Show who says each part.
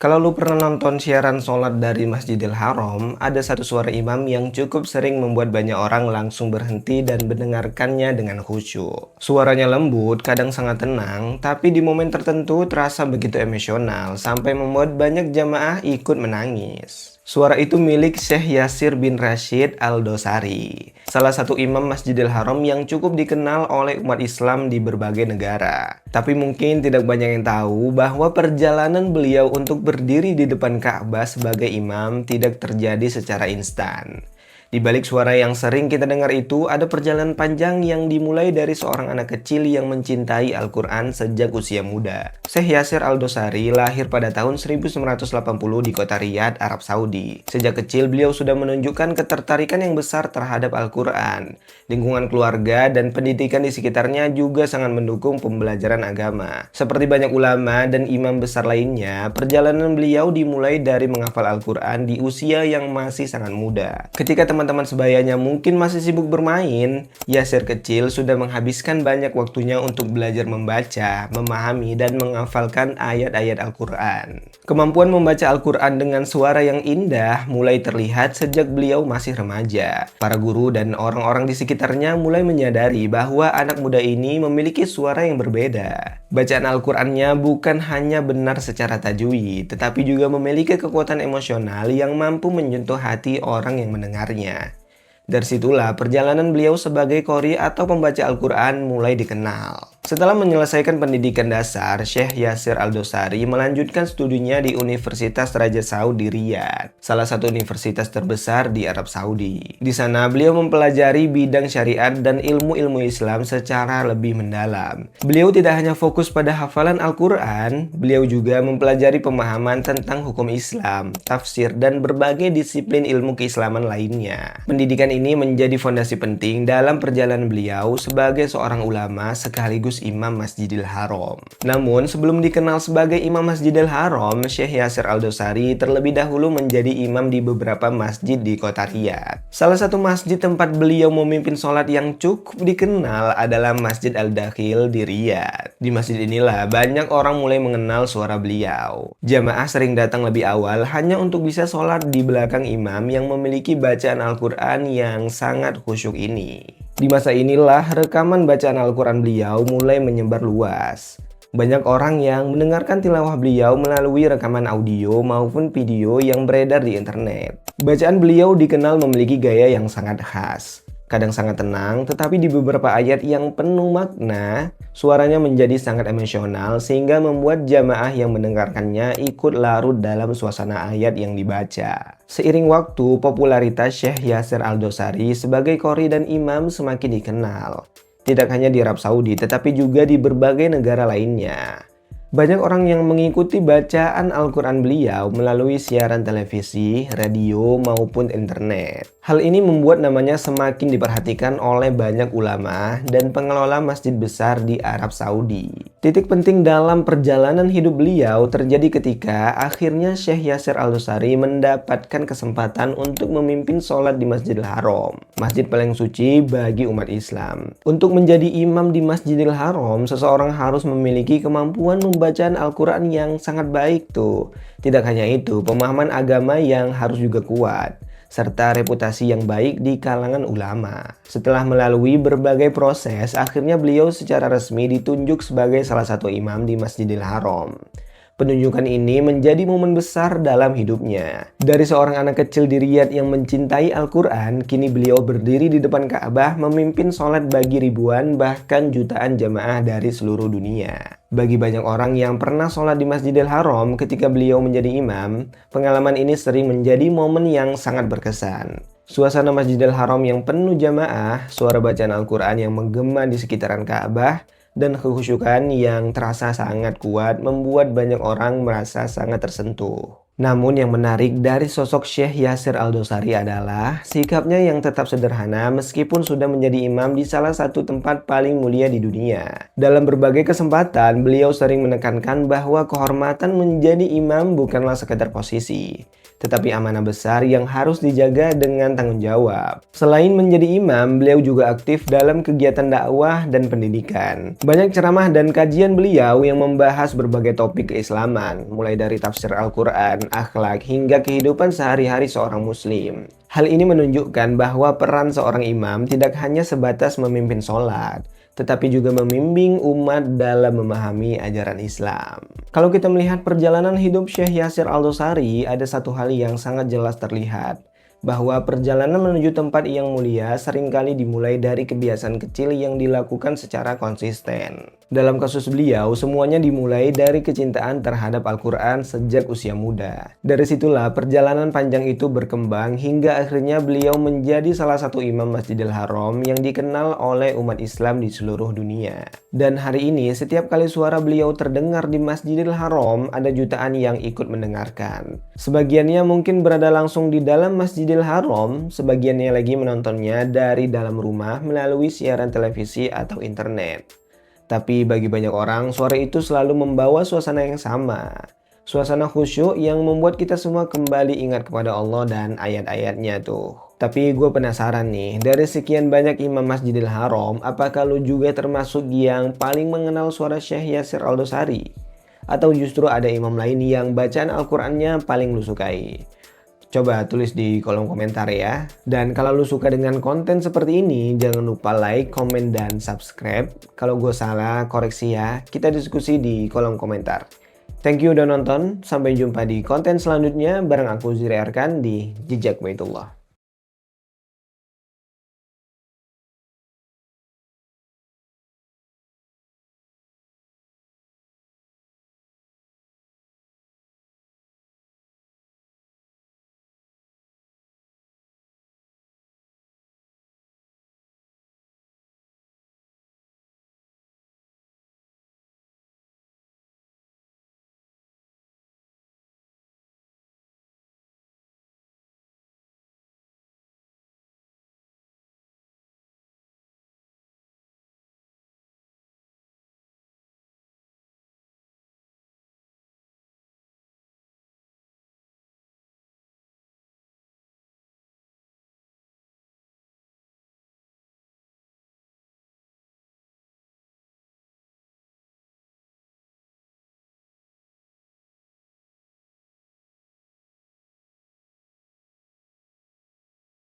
Speaker 1: Kalau lu pernah nonton siaran sholat dari Masjidil Haram, ada satu suara imam yang cukup sering membuat banyak orang langsung berhenti dan mendengarkannya dengan khusyuk. Suaranya lembut, kadang sangat tenang, tapi di momen tertentu terasa begitu emosional sampai membuat banyak jamaah ikut menangis. Suara itu milik Syekh Yasir bin Rashid Al-Dosari, salah satu imam Masjidil Haram yang cukup dikenal oleh umat Islam di berbagai negara. Tapi mungkin tidak banyak yang tahu bahwa perjalanan beliau untuk berdiri di depan Ka'bah sebagai imam tidak terjadi secara instan. Di balik suara yang sering kita dengar itu, ada perjalanan panjang yang dimulai dari seorang anak kecil yang mencintai Al-Quran sejak usia muda. Syekh Yasir Al-Dosari lahir pada tahun 1980 di kota Riyadh, Arab Saudi. Sejak kecil, beliau sudah menunjukkan ketertarikan yang besar terhadap Al-Quran. Lingkungan keluarga dan pendidikan di sekitarnya juga sangat mendukung pembelajaran agama. Seperti banyak ulama dan imam besar lainnya, perjalanan beliau dimulai dari menghafal Al-Quran di usia yang masih sangat muda. Ketika teman-teman sebayanya mungkin masih sibuk bermain, Yasir kecil sudah menghabiskan banyak waktunya untuk belajar membaca, memahami, dan menghafalkan ayat-ayat Al-Quran. Kemampuan membaca Al-Quran dengan suara yang indah mulai terlihat sejak beliau masih remaja. Para guru dan orang-orang di sekitarnya mulai menyadari bahwa anak muda ini memiliki suara yang berbeda. Bacaan Al-Qurannya bukan hanya benar secara tajwid, tetapi juga memiliki kekuatan emosional yang mampu menyentuh hati orang yang mendengarnya. Dari situlah perjalanan beliau sebagai qori atau pembaca Al-Quran mulai dikenal. Setelah menyelesaikan pendidikan dasar, Syekh Yasir Al-Dosari melanjutkan studinya di Universitas Raja Saud di Riyadh, salah satu universitas terbesar di Arab Saudi. Di sana beliau mempelajari bidang syariat dan ilmu-ilmu Islam secara lebih mendalam. Beliau tidak hanya fokus pada hafalan Al-Quran, beliau juga mempelajari pemahaman tentang hukum Islam, tafsir, dan berbagai disiplin ilmu keislaman lainnya. Pendidikan ini menjadi fondasi penting dalam perjalanan beliau sebagai seorang ulama sekaligus imam Masjidil Haram. Namun, sebelum dikenal sebagai imam Masjidil Haram, Syekh Yasir Al-Dosari terlebih dahulu menjadi imam di beberapa masjid di kota Riyadh. Salah satu masjid tempat beliau memimpin sholat yang cukup dikenal adalah Masjid Al-Dakhil di Riyadh. Di masjid inilah banyak orang mulai mengenal suara beliau. Jamaah sering datang lebih awal hanya untuk bisa sholat di belakang imam yang memiliki bacaan Al-Quran yang sangat khusyuk ini. Di masa inilah rekaman bacaan Al-Quran beliau mulai menyebar luas. Banyak orang yang mendengarkan tilawah beliau melalui rekaman audio maupun video yang beredar di internet. Bacaan beliau dikenal memiliki gaya yang sangat khas. Kadang sangat tenang, tetapi di beberapa ayat yang penuh makna, suaranya menjadi sangat emosional sehingga membuat jamaah yang mendengarkannya ikut larut dalam suasana ayat yang dibaca. Seiring waktu, popularitas Syekh Yasir Al-Dosari sebagai qori dan imam semakin dikenal. Tidak hanya di Arab Saudi, tetapi juga di berbagai negara lainnya. Banyak orang yang mengikuti bacaan Al-Quran beliau melalui siaran televisi, radio, maupun internet. Hal ini membuat namanya semakin diperhatikan oleh banyak ulama dan pengelola masjid besar di Arab Saudi. Titik penting dalam perjalanan hidup beliau terjadi ketika akhirnya Syekh Yasir Al-Dosari mendapatkan kesempatan untuk memimpin sholat di Masjidil Haram, masjid paling suci bagi umat Islam. Untuk menjadi imam di Masjidil Haram, seseorang harus memiliki kemampuan bacaan Al-Quran yang sangat baik tuh. Tidak hanya itu, pemahaman agama yang harus juga kuat, serta reputasi yang baik di kalangan ulama. Setelah melalui berbagai proses, akhirnya beliau secara resmi ditunjuk sebagai salah satu imam di Masjidil Haram. Penunjukan ini menjadi momen besar dalam hidupnya. Dari seorang anak kecil di Riyadh yang mencintai Al-Quran, kini beliau berdiri di depan Ka'bah memimpin sholat bagi ribuan bahkan jutaan jamaah dari seluruh dunia. Bagi banyak orang yang pernah sholat di Masjidil Haram ketika beliau menjadi imam, pengalaman ini sering menjadi momen yang sangat berkesan. Suasana Masjidil Haram yang penuh jamaah, suara bacaan Al-Quran yang menggema di sekitaran Ka'bah, dan kekhusyukan yang terasa sangat kuat membuat banyak orang merasa sangat tersentuh. Namun yang menarik dari sosok Syekh Yasir Al-Dosari adalah sikapnya yang tetap sederhana meskipun sudah menjadi imam di salah satu tempat paling mulia di dunia. Dalam berbagai kesempatan, beliau sering menekankan bahwa kehormatan menjadi imam bukanlah sekedar posisi, tetapi amanah besar yang harus dijaga dengan tanggung jawab. Selain menjadi imam, beliau juga aktif dalam kegiatan dakwah dan pendidikan. Banyak ceramah dan kajian beliau yang membahas berbagai topik keislaman, mulai dari tafsir Al-Quran, akhlak, hingga kehidupan sehari-hari seorang muslim. Hal ini menunjukkan bahwa peran seorang imam tidak hanya sebatas memimpin sholat, tetapi juga membimbing umat dalam memahami ajaran Islam. Kalau kita melihat perjalanan hidup Syekh Yasir Al-Dosari, ada satu hal yang sangat jelas terlihat, bahwa perjalanan menuju tempat yang mulia seringkali dimulai dari kebiasaan kecil yang dilakukan secara konsisten. Dalam kasus beliau, semuanya dimulai dari kecintaan terhadap Al-Quran sejak usia muda. Dari situlah perjalanan panjang itu berkembang hingga akhirnya beliau menjadi salah satu imam Masjidil Haram yang dikenal oleh umat Islam di seluruh dunia. Dan hari ini, setiap kali suara beliau terdengar di Masjidil Haram, ada jutaan yang ikut mendengarkan. Sebagiannya mungkin berada langsung di dalam Masjidil Haram, sebagiannya lagi menontonnya dari dalam rumah melalui siaran televisi atau internet. Tapi bagi banyak orang, suara itu selalu membawa suasana yang sama. Suasana khusyuk yang membuat kita semua kembali ingat kepada Allah dan ayat-ayatnya tuh. Tapi gue penasaran nih, dari sekian banyak imam Masjidil Haram, apakah lu juga termasuk yang paling mengenal suara Syekh Yasir Al-Dosari? Atau justru ada imam lain yang bacaan Al-Qurannya paling lu sukai? Coba tulis di kolom komentar ya. Dan kalau lu suka dengan konten seperti ini, jangan lupa like, komen, dan subscribe. Kalau gue salah, koreksi ya. Kita diskusi di kolom komentar. Thank you udah nonton. Sampai jumpa di konten selanjutnya bareng aku Ziri Arkan di Jejak Baitullah.